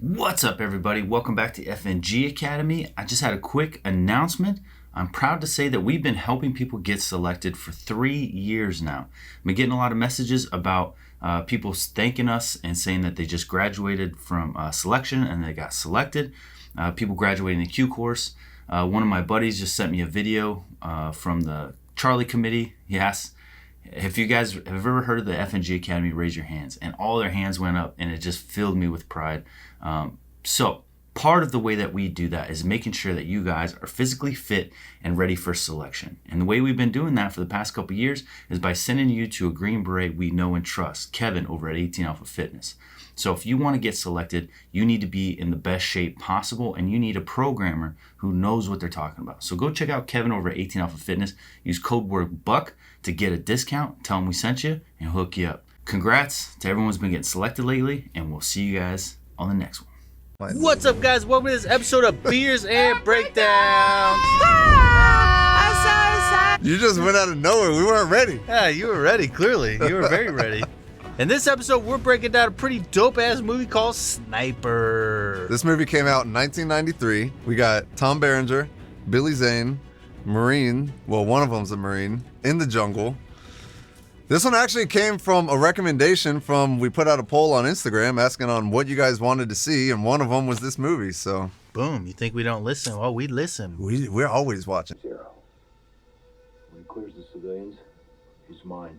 What's up, everybody? Welcome back to FNG Academy. I just had a quick announcement. I'm proud to say that we've been helping people get selected for 3 years now. I've been getting a lot of messages about people thanking us and saying that they just graduated from selection and they got selected. People graduating the Q course. One of my buddies just sent me a video from the Charlie committee. He asked, if you guys have ever heard of the FNG Academy, raise your hands. And all their hands went up, and it just filled me with pride. So part of the way that we do that is making sure that you guys are physically fit and ready for selection. And the way we've been doing that for the past couple of years is by sending you to a Green Beret we know and trust, Kevin over at 18 Alpha Fitness. So if you want to get selected, you need to be in the best shape possible, and you need a programmer who knows what they're talking about. So go check out Kevin over at 18 Alpha Fitness. Use code word BUCK to get a discount. Tell him we sent you and hook you up. Congrats to everyone who's been getting selected lately, and we'll see you guys on the next one. What's up, guys? Welcome to this episode of Beers and Breakdowns. You just went out of nowhere. We weren't ready. Yeah, you were ready, clearly. You were very ready. In this episode, we're breaking down a pretty dope-ass movie called Sniper. This movie came out in 1993. We got Tom Berenger, Billy Zane, Marine, well, one of them's a Marine, in the jungle. This one actually came from a recommendation from, we put out a poll on Instagram asking on what you guys wanted to see, and one of them was this movie, so. Boom, you think we don't listen? Well, we listen. We're always watching. Zero. When he clears the civilians, he's mine.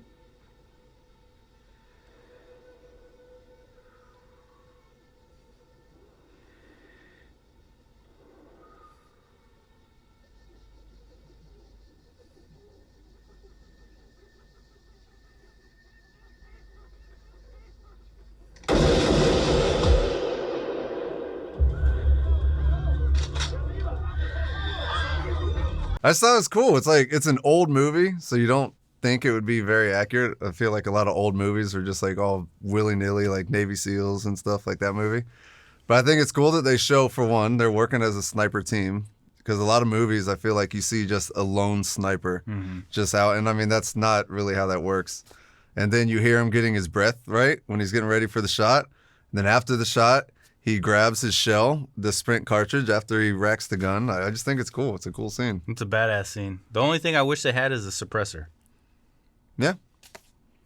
I just thought it was cool. It's like, it's an old movie, so you don't think it would be very accurate. I feel like a lot of old movies are just like all willy-nilly, like Navy SEALs and stuff like that movie. But I think it's cool that they show, for one, they're working as a sniper team. Because a lot of movies, I feel like you see just a lone sniper just out. And I mean, that's not really how that works. And then you hear him getting his breath, right? When he's getting ready for the shot. And then after the shot, he grabs his shell, the sprint cartridge, after he racks the gun. I just think it's cool. It's a cool scene. It's a badass scene. The only thing I wish they had is a suppressor. Yeah.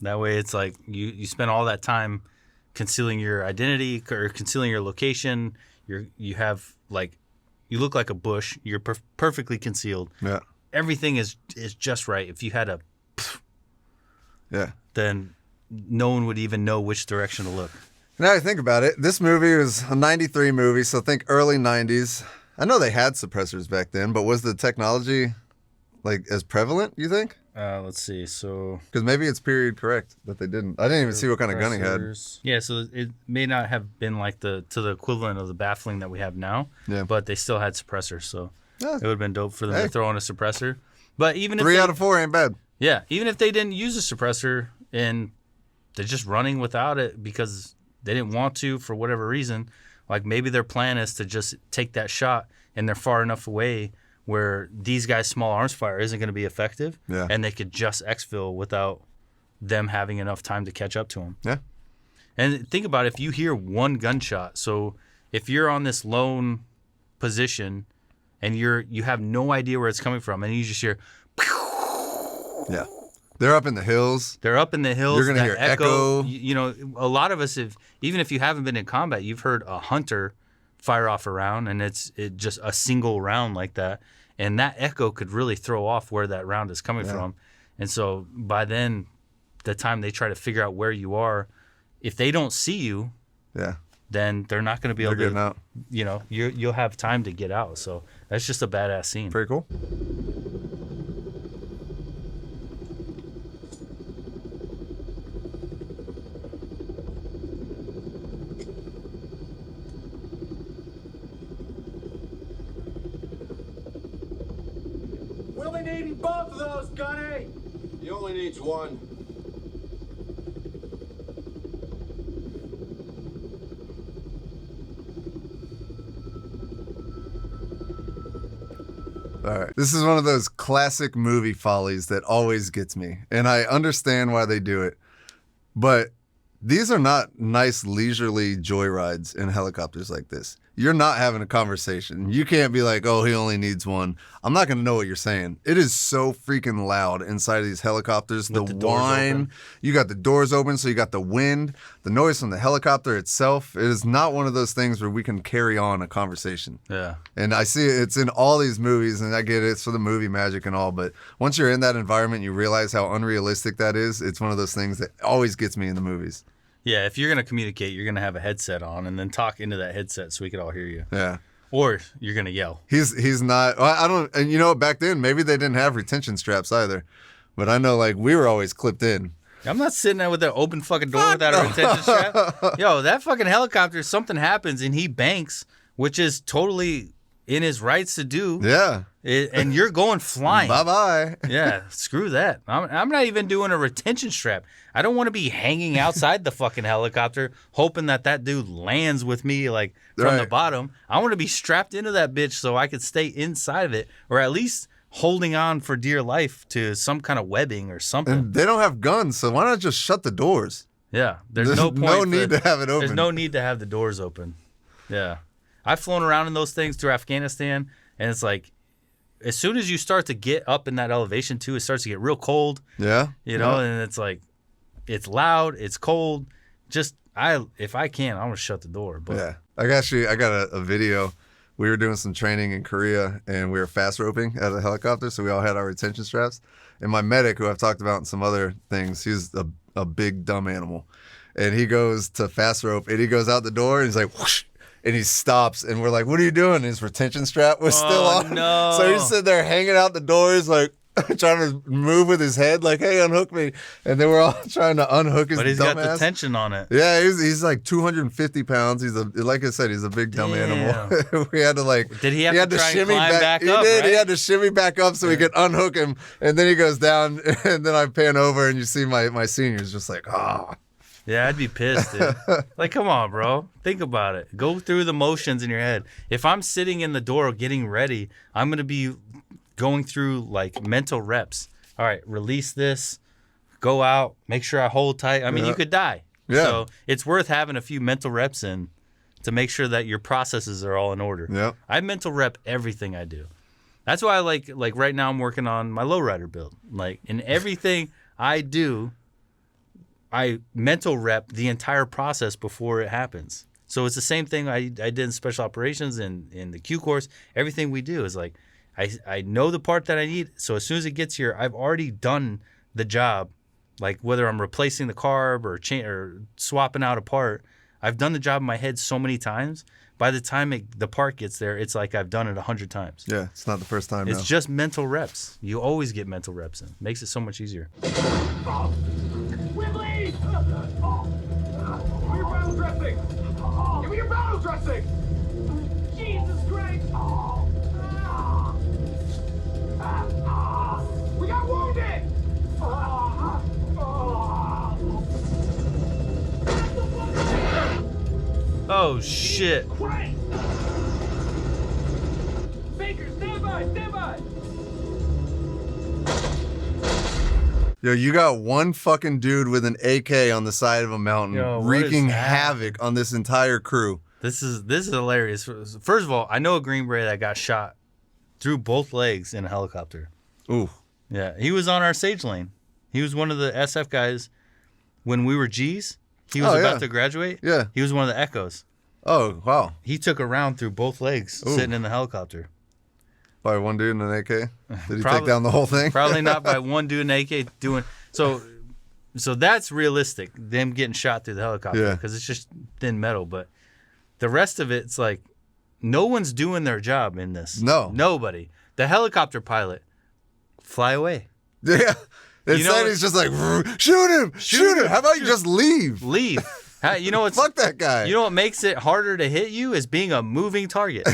That way it's like you spend all that time concealing your identity or concealing your location. You have like, you look like a bush. You're perfectly concealed. Yeah. Everything is just right. If you had a yeah, then no one would even know which direction to look. Now I think about it, this movie was a 93 movie, so think early 90s. I know they had suppressors back then, but was the technology like as prevalent, you think? Let's see. So because maybe it's period correct that they didn't. I didn't even see what kind of gun he had. Yeah, so it may not have been like to the equivalent of the baffling that we have now. Yeah. But they still had suppressors, so it would have been dope for them to throw on a suppressor. But even if 3 out of 4 ain't bad. Yeah, even if they didn't use a suppressor and they're just running without it because they didn't want to for whatever reason, like maybe their plan is to just take that shot and they're far enough away where these guys' small arms fire isn't going to be effective, and they could just exfil without them having enough time to catch up to them. Yeah. And think about it, if you hear one gunshot, so if you're on this lone position and you have no idea where it's coming from and you just hear, yeah. They're up in the hills. You're going to hear echo. You know, a lot of us, even if you haven't been in combat, you've heard a hunter fire off a round, and it's just a single round like that. And that echo could really throw off where that round is coming from. And so by then, the time they try to figure out where you are, if they don't see you, then they're not going to be able to, out. You know, you'll have time to get out. So that's just a badass scene. Pretty cool. We'll be needing both of those, Gunny! He only needs one. All right. This is one of those classic movie follies that always gets me. And I understand why they do it. But these are not nice leisurely joyrides in helicopters like this. You're not having a conversation. You can't be like, oh, he only needs one. I'm not going to know what you're saying. It is so freaking loud inside of these helicopters. With the the doors whine, open. you got the doors open, so you got the wind, the noise from the helicopter itself. It is not one of those things where we can carry on a conversation. Yeah. And I see it's in all these movies, and I get it, it's for the movie magic and all, but once you're in that environment, you realize how unrealistic that is. It's one of those things that always gets me in the movies. Yeah, if you're going to communicate, you're going to have a headset on and then talk into that headset so we could all hear you. Yeah. Or you're going to yell. He's not, I don't, and you know, back then, maybe they didn't have retention straps either, but I know, like, we were always clipped in. I'm not sitting there with an open fucking door without a retention strap. Yo, that fucking helicopter, something happens and he banks, which is totally in his rights to do. Yeah. And you're going flying. Bye-bye. Yeah, screw that. I'm not even doing a retention strap. I don't want to be hanging outside the fucking helicopter hoping that dude lands with me like from the Right. bottom. I want to be strapped into that bitch so I could stay inside of it, or at least holding on for dear life to some kind of webbing or something. And they don't have guns, so why not just shut the doors? Yeah, there's There's no point. no need to have it open. There's no need to have the doors open. Yeah, I've flown around in those things through Afghanistan, and it's like, as soon as you start to get up in that elevation too, it starts to get real cold. Yeah. You know, Yeah. and it's like, it's loud, it's cold. Just if I can, I'm gonna shut the door. But Yeah. I got a video. We were doing some training in Korea, and we were fast roping at a helicopter, so we all had our retention straps. And my medic, who I've talked about in some other things, he's a big dumb animal. And he goes to fast rope, and he goes out the door, and he's like, whoosh, and he stops, and we're like, what are you doing? And his retention strap was still on. no. So he's sitting there hanging out the doors, like, trying to move with his head, like, hey, unhook me. And then we're all trying to unhook his but he's got the dumbass. tension on it. Yeah, he's like 250 pounds. Like I said, he's a big dumb animal. We had to like. Did he have to try and shimmy climb back he up, did. He right? had to shimmy back up so we could unhook him, and then he goes down, and then I pan over, and you see my seniors just like, ah. Yeah, I'd be pissed, dude. Like, come on, bro. Think about it. Go through the motions in your head. If I'm sitting in the door getting ready, I'm going to be going through, like, mental reps. All right, release this. Go out. Make sure I hold tight. I mean, you could die. Yeah. So it's worth having a few mental reps in to make sure that your processes are all in order. Yep. I mental rep everything I do. That's why I like right now I'm working on my lowrider build. Like, in everything I do, I mental rep the entire process before it happens. So it's the same thing I did in special operations and in the Q course. Everything we do is like, I know the part that I need. So as soon as it gets here, I've already done the job. Like whether I'm replacing the carb or swapping out a part, I've done the job in my head so many times. By the time the part gets there, it's like I've done it 100 times. Yeah, it's not the first time. It's now. just mental reps. You always get mental reps in. Makes it so much easier. Wibbly! Give me your battle dressing! Give me your battle dressing! Jesus Christ! We got wounded! Oh, shit. Christ! Baker, stand by! Stand by! Yo, you got one fucking dude with an AK on the side of a mountain, Yo, what wreaking is that? havoc on this entire crew. This is hilarious. First of all, I know a Green Beret that got shot through both legs in a helicopter. Ooh. Yeah, he was on our Sage Lane. He was one of the SF guys when we were G's. He was Oh, about yeah. to graduate. Yeah. He was one of the Echoes. Oh, wow. He took a round through both legs Ooh. sitting in the helicopter. By one dude in an AK? Did he take Probably- down the whole thing? Probably not by one dude in AK doing so that's realistic, them getting shot through the helicopter, Yeah. because it's just thin metal. But the rest of it's like no one's doing their job in this. No. Nobody. The helicopter pilot, fly away. Yeah. Instead, You know what- he's just like, shoot him, shoot him. How about you just leave? Leave. You know what's Fuck that guy. You know what makes it harder to hit you is being a moving target.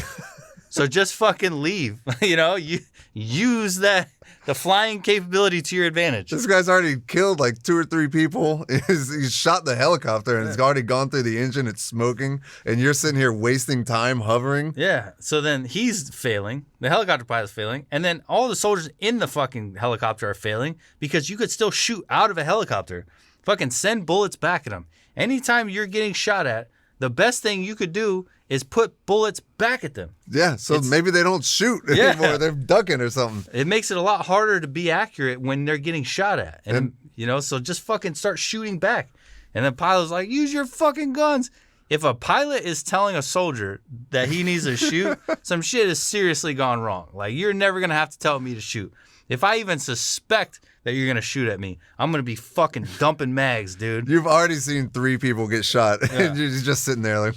So just fucking leave. You use the flying capability to your advantage. This guy's already killed like 2 or 3 people. He's shot the helicopter and it's already gone through the engine. It's smoking. And you're sitting here wasting time hovering. Yeah. So then he's failing. The helicopter pilot's failing. And then all the soldiers in the fucking helicopter are failing because you could still shoot out of a helicopter. Fucking send bullets back at them. anytime you're getting shot at, the best thing you could do is put bullets back at them. Yeah, so maybe they don't shoot anymore. They're ducking or something. It makes it a lot harder to be accurate when they're getting shot at. And you know, so just fucking start shooting back. And the pilot's like, use your fucking guns. If a pilot is telling a soldier that he needs to shoot, some shit has seriously gone wrong. Like, you're never going to have to tell me to shoot. If I even suspect that you're going to shoot at me, I'm going to be fucking dumping mags, dude. You've already seen 3 people get shot. And you're just sitting there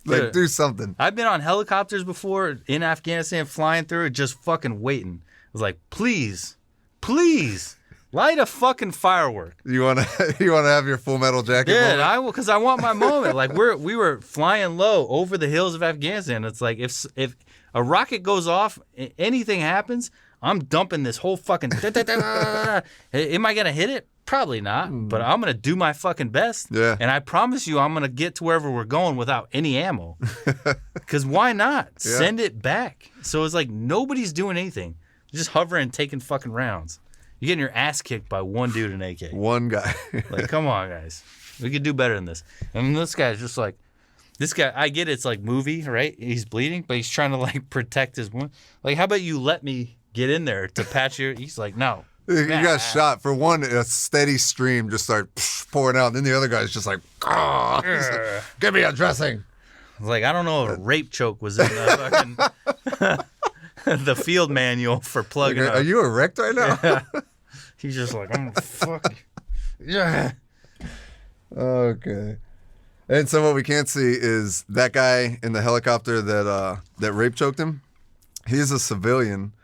like, do something. I've been on helicopters before in Afghanistan, flying through it, just fucking waiting. I was like, please, light a fucking firework. You want to have your Full Metal Jacket moment? I will, because I want my moment. Like, we were flying low over the hills of Afghanistan. It's like, if a rocket goes off, anything happens, I'm dumping this whole fucking... Am I going to hit it? Probably not, but I'm going to do my fucking best. Yeah. And I promise you I'm going to get to wherever we're going without any ammo. Because why not? Yeah. Send it back. So it's like nobody's doing anything. Just hovering and taking fucking rounds. You're getting your ass kicked by one dude in AK. One guy. Like, come on, guys. We could do better than this. And this guy's just like... This guy, I get it's like movie, right? He's bleeding, but he's trying to like protect his wound. Like, how about you let me get in there to patch your... He's like, no. You got shot. For one, a steady stream just started pouring out. And then the other guy's just like, oh, like, give me a dressing. Like, I don't know if a rape choke was in the fucking the field manual for plugging up. Are you erect right now? Yeah. He's just like, I'm fuck. Yeah. Okay. And so what we can't see is that guy in the helicopter that rape choked him. He's a civilian.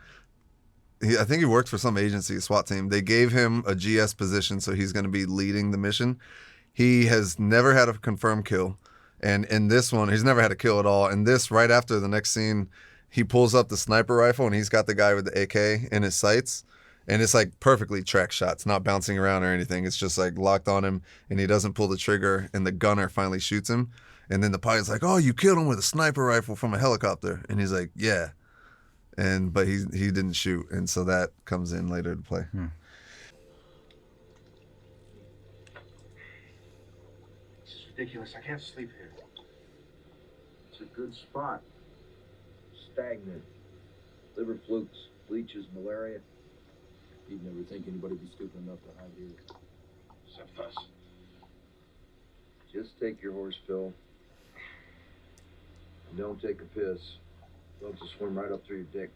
I think he worked for some agency, a SWAT team. They gave him a GS position, so he's going to be leading the mission. He has never had a confirmed kill. And in this one, he's never had a kill at all. And this, right after the next scene, he pulls up the sniper rifle, and he's got the guy with the AK in his sights. And it's like perfectly track shot. It's not bouncing around or anything. It's just like locked on him, and he doesn't pull the trigger, and the gunner finally shoots him. And then the pilot's like, oh, you killed him with a sniper rifle from a helicopter. And he's like, yeah. But he didn't shoot, and so that comes in later to play. This is ridiculous. I can't sleep here. It's a good spot. Stagnant. Liver flukes, leeches, malaria. You'd never think anybody would be stupid enough to hide here. Except us. Just take your horse pill. And don't take a piss. They'll just swim right up through your dick.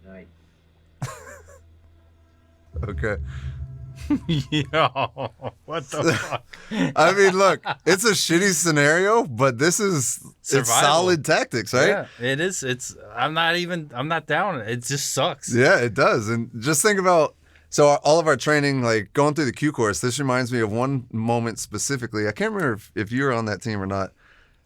Night. Okay. Yo, what the fuck? I mean, look, it's a shitty scenario, but it's solid tactics, right? Yeah, it is. I'm not down. It just sucks. Yeah, it does. And just think about, so all of our training, like going through the Q course, this reminds me of one moment specifically. I can't remember if you were on that team or not.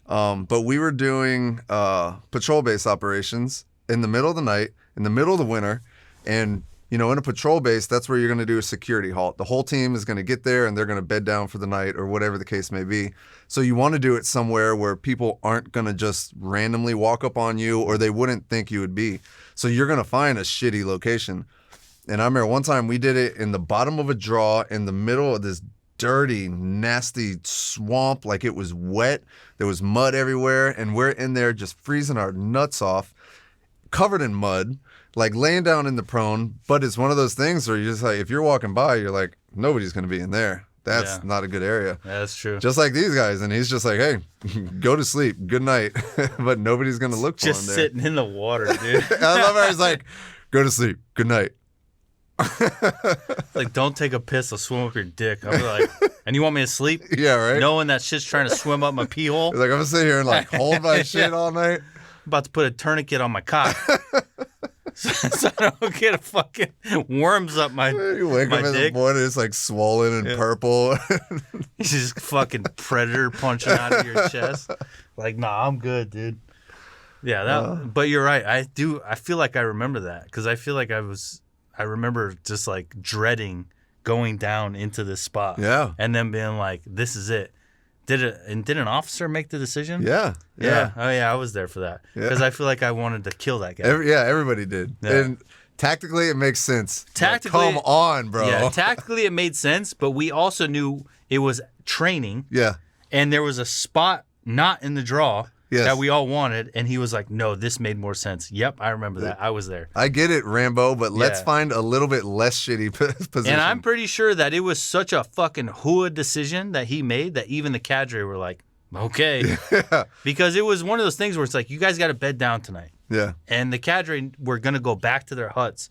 But we were doing patrol base operations in the middle of the night, in the middle of the winter, and in a patrol base, that's where you're going to do a security halt. The whole team is going to get there, and they're going to bed down for the night or whatever the case may be. So you want to do it somewhere where people aren't going to just randomly walk up on you, or they wouldn't think you would be. So you're going to find a shitty location. And I remember one time we did it in the bottom of a draw in the middle of this dirty, nasty swamp. Like, it was wet. There was mud everywhere, and we're in there just freezing our nuts off, covered in mud, like laying down in the prone. But it's one of those things where you're just like, if you're walking by, you're like, nobody's going to be in there. That's not a good area. Yeah, that's true. Just like these guys. And he's just like, hey, go to sleep. Good night. But nobody's going to look for him there. Just sitting in the water, dude. I love how he's like, go to sleep. Good night. Like, don't take a piss. I'll swim up your dick. I'll be like, and you want me to sleep? Yeah, right? Knowing that shit's trying to swim up my pee hole? He's like, I'm going to sit here and like hold my shit all night. I'm about to put a tourniquet on my cock. so I don't get a fucking worms up my You wake my up in dick. the morning, it's like swollen and purple. He's just fucking predator punching out of your chest. Like, nah, I'm good, dude. Yeah, but you're right. I feel like I remember that, because I feel like I remember just like dreading going down into this spot. Yeah. And then being like, this is it. Did an officer make the decision? Yeah. Oh yeah, I was there for that. Because I feel like I wanted to kill that guy. Everybody did. Yeah. And tactically, it makes sense. Tactically, like, come on, bro. Yeah, tactically it made sense, but we also knew it was training. Yeah. And there was a spot not in the draw Yes. that we all wanted. And he was like, no, this made more sense. Yep, I remember that. I was there. I get it, Rambo, but let's Yeah. find a little bit less shitty position. And I'm pretty sure that it was such a fucking hua decision that he made that even the cadre were like, okay. Yeah. Because it was one of those things where it's like, you guys got to bed down tonight. Yeah. And the cadre were going to go back to their huts.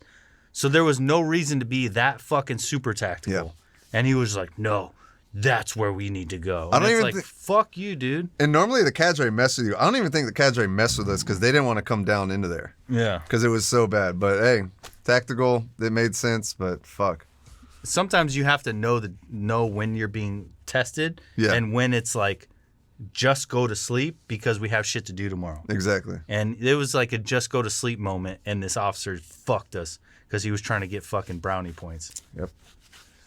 So there was no reason to be that fucking super tactical. Yeah. And he was like, no, that's where we need to go. I And don't it's even like, fuck you, dude. And normally the cadre mess with you. I don't even think the cadre messed with us because they didn't want to come down into there Yeah. because it was so bad. But hey, tactical, it made sense, but fuck. Sometimes you have to know when you're being tested Yeah. and when it's like, just go to sleep because we have shit to do tomorrow. Exactly. And it was like a just go to sleep moment, and this officer fucked us because he was trying to get fucking brownie points. Yep.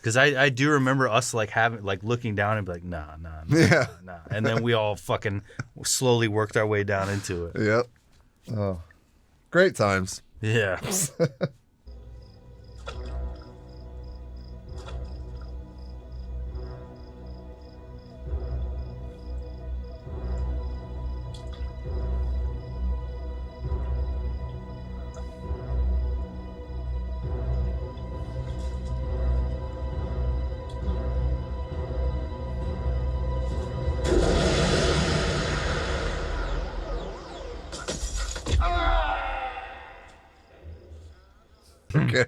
Because I do remember us like having like looking down and be like, nah. Yeah. And then we all fucking slowly worked our way down into it. Yep. Oh, great times. Yeah. Okay.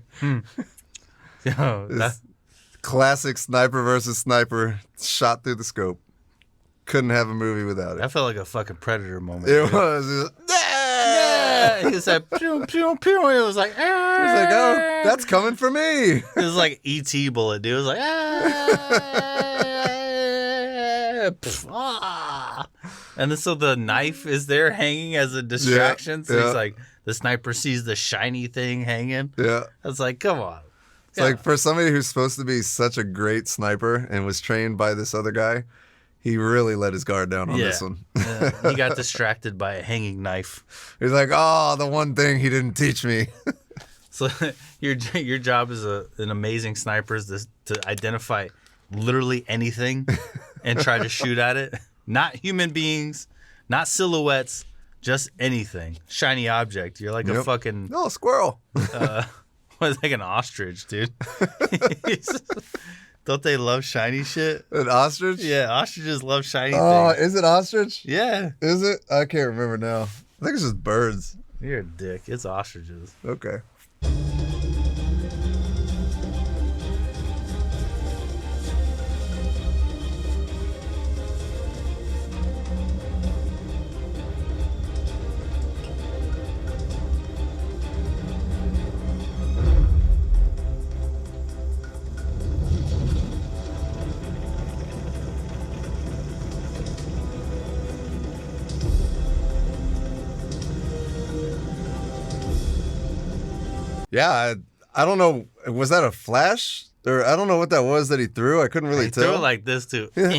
Yo, It's classic sniper versus sniper shot through the scope. Couldn't have a movie without it. that felt like a fucking Predator moment. It dude. was. Yeah. He said, pew, pew, pew. And it was like, It's like, oh, that's coming for me. It was like E.T. bullet, dude. It was like, pff, ah. And then, so the knife is there hanging as a distraction. So yeah. he's like, the sniper sees the shiny thing hanging. Yeah. I was like, come on. It's like for somebody who's supposed to be such a great sniper and was trained by this other guy, he really let his guard down on this one. He got distracted by a hanging knife. He's like, oh, the one thing he didn't teach me. So your job as an amazing sniper is to identify literally anything and try to shoot at it. Not human beings, not silhouettes, just anything. Shiny object. You're like a fucking No, squirrel. like an ostrich, dude. Don't they love shiny shit? An ostrich? Yeah, ostriches love shiny Oh, things. is it ostrich? Yeah. Is it? I can't remember now. I think it's just birds. You're a dick. It's ostriches. Okay. Yeah, I don't know. Was that a flash? Or I don't know what that was that he threw. I couldn't really He tell. threw it like this, too. He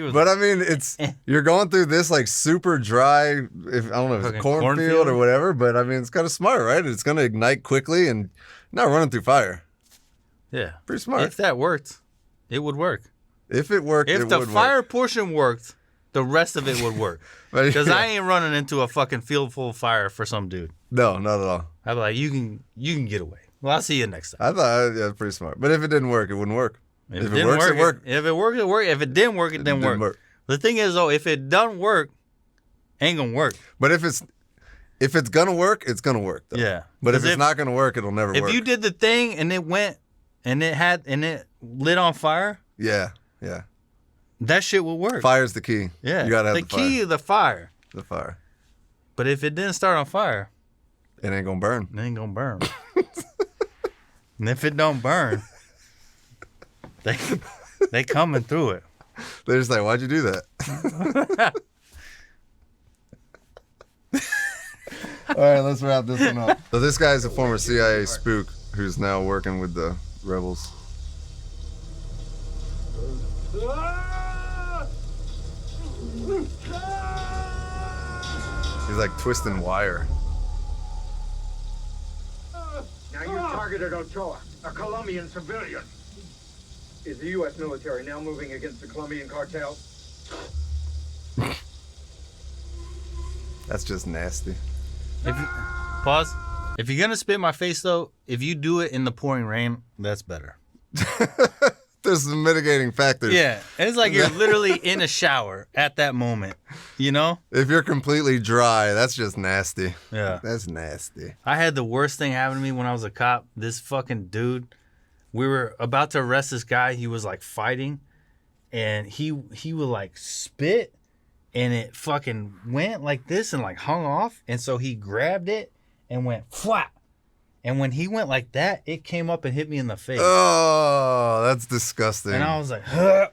was But I mean, it's you're going through this like super dry, if I don't know if it's a Fucking cornfield cornfield? or whatever. But I mean, it's kind of smart, right? It's going to ignite quickly and not running through fire. yeah. Pretty smart. If that worked, it would work. If it worked, If it the would fire work. portion worked, the rest of it would work. Because I ain't running into a fucking field full of fire for some dude. No, not at all. I'd be like, you can get away. Well, I'll see you next time. I thought yeah, pretty smart. But if it didn't work, it wouldn't work. If it didn't works, it worked. If it worked, it worked. If it didn't work, it didn't work. The thing is, though, if it doesn't work, ain't gonna work. But if it's gonna work, it's gonna work. Though. Yeah. But if 'Cause it's not gonna work, it'll never work. If you did the thing and it went and it lit on fire, yeah. that shit will work. Fire's the key. Yeah. You gotta have the key is the fire. The fire. But if it didn't start on fire, It ain't gonna burn. it ain't gonna burn. And if it don't burn, they coming through it. They're just like, why'd you do that? All right, let's wrap this one up. So this guy is a former CIA spook who's now working with the rebels. He's like twisting wire. Now you targeted Ochoa, a Colombian civilian. Is the U.S. military now moving against the Colombian cartel? That's just nasty. Pause. If you're gonna spit in my face though, if you do it in the pouring rain, that's better. There's some mitigating factors. Yeah, it's like you're literally in a shower at that moment, you know? If you're completely dry, that's just nasty. Yeah. That's nasty. I had the worst thing happen to me when I was a cop. This fucking dude, we were about to arrest this guy. He was like fighting, and he would like spit, and it fucking went like this and like hung off. And so he grabbed it and went flat. And when he went like that, it came up and hit me in the face. Oh, that's disgusting. And I was like, huh.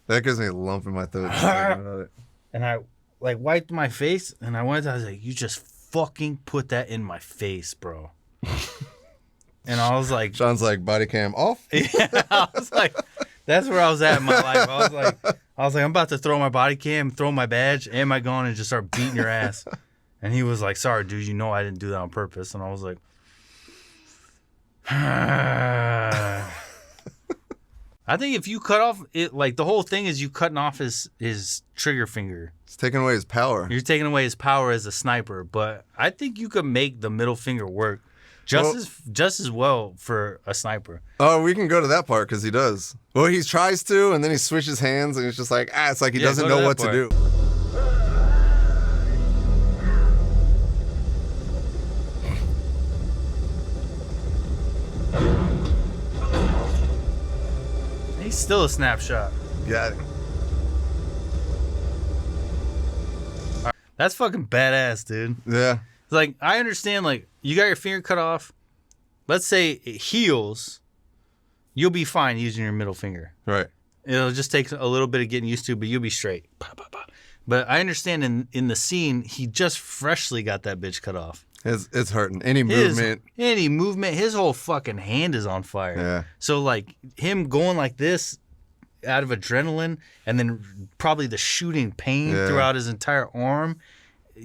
That gives me a lump in my throat. Just thinking about it. And I like wiped my face, and I was like, you just fucking put that in my face, bro. And I was like, Sean's like, body cam off. yeah, I was like, that's where I was at in my life. I was like, I'm about to throw my body cam, throw my badge and my gun, and just start beating your ass. And he was like, sorry, dude, you know I didn't do that on purpose. And I was like, I think if you cut off it, like the whole thing is you cutting off his trigger finger. It's taking away his power. You're taking away his power as a sniper. But I think you could make the middle finger work just as well for a sniper. Oh, we can go to that part because he does. Well, he tries to, and then he switches hands, and it's just like, it's like he doesn't know what to do. He's still a snapshot. Got him. That's fucking badass, dude. Yeah. It's like, I understand, like, you got your finger cut off. Let's say it heals. You'll be fine using your middle finger. Right. It'll just take a little bit of getting used to, but you'll be straight. But I understand in the scene, he just freshly got that bitch cut off. It's hurting. Any movement. His whole fucking hand is on fire. Yeah. So, like, him going like this out of adrenaline and then probably the shooting pain throughout his entire arm,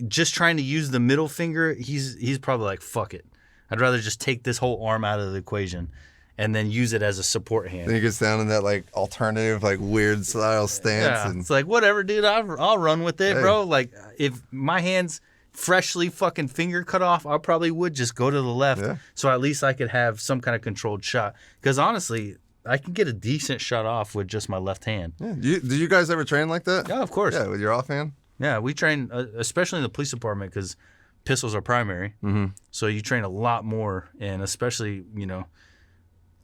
just trying to use the middle finger, he's probably like, fuck it. I'd rather just take this whole arm out of the equation and then use it as a support hand. Then he gets down in that, like, alternative, like, weird style stance. Yeah, And it's like, whatever, dude, I'll run with it, bro. Like, if my hand's freshly fucking finger cut off, I probably would just go to the left. Yeah. So at least I could have some kind of controlled shot. Because honestly, I can get a decent shot off with just my left hand. Yeah. Do you guys ever train like that? Yeah, of course. Yeah, with your offhand? Yeah, we train, especially in the police department, because pistols are primary. Mm-hmm. So you train a lot more, and especially,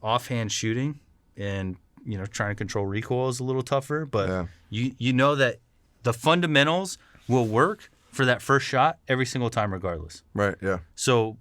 offhand shooting and, trying to control recoil is a little tougher. But you know that the fundamentals will work for that first shot every single time regardless. Right, yeah. So,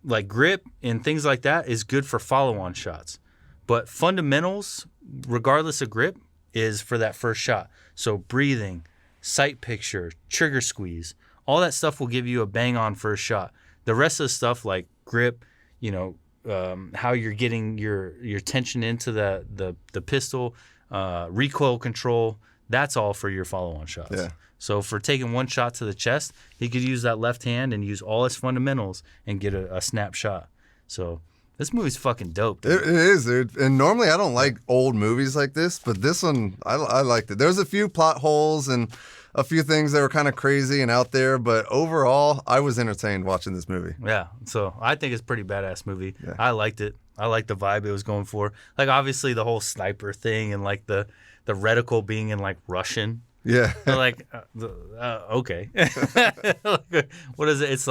like, grip and things like that is good for follow-on shots. But fundamentals, regardless of grip, is for that first shot. So breathing, sight picture, trigger squeeze, all that stuff will give you a bang-on first shot. The rest of the stuff, like grip, how you're getting your tension into the pistol, recoil control, that's all for your follow-on shots. Yeah. So for taking one shot to the chest, he could use that left hand and use all his fundamentals and get a snap shot. So this movie's fucking dope, dude. It is, dude. And normally I don't like old movies like this, but this one, I liked it. There's a few plot holes and a few things that were kind of crazy and out there, but overall, I was entertained watching this movie. Yeah, so I think it's a pretty badass movie. Yeah. I liked it. I liked the vibe it was going for. Like, obviously, the whole sniper thing and, like, the reticle being in, like, Russian. Yeah. They're like, okay. What is it? It's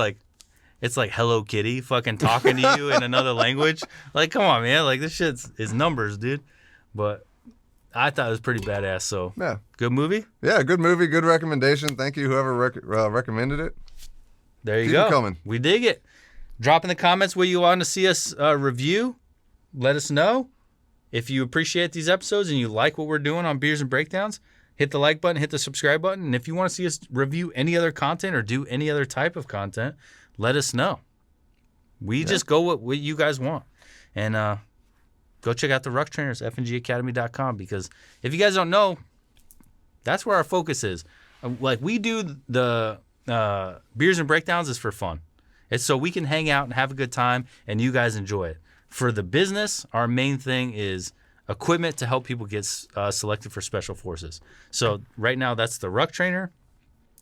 like Hello Kitty fucking talking to you in another language. Like, come on, man. Like, this shit is numbers, dude. But I thought it was pretty badass. So, Yeah. Good movie. Yeah, good movie, good recommendation. Thank you, whoever recommended it. There you Keep go. it coming. We dig it. Drop in the comments what you want to see us review. Let us know. If you appreciate these episodes and you like what we're doing on Beers and Breakdowns, hit the like button, hit the subscribe button. And if you want to see us review any other content or do any other type of content, let us know. We just go what you guys want. And go check out the Ruck Trainers, FNGacademy.com, because if you guys don't know, that's where our focus is. Like, we do the Beers and Breakdowns is for fun. It's so we can hang out and have a good time and you guys enjoy it. For the business, our main thing is equipment to help people get selected for special forces. So right now that's the ruck trainer,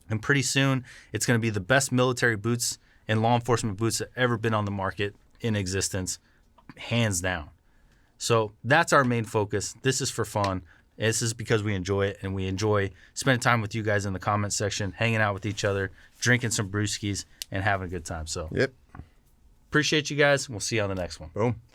and pretty soon it's going to be the best military boots and law enforcement boots that ever been on the market in existence, hands down. So that's our main focus. This is for fun. This is because we enjoy it, and we enjoy spending time with you guys in the comment section, hanging out with each other, drinking some brewskis, and having a good time. So Yep. appreciate you guys. We'll see you on the next one. Boom.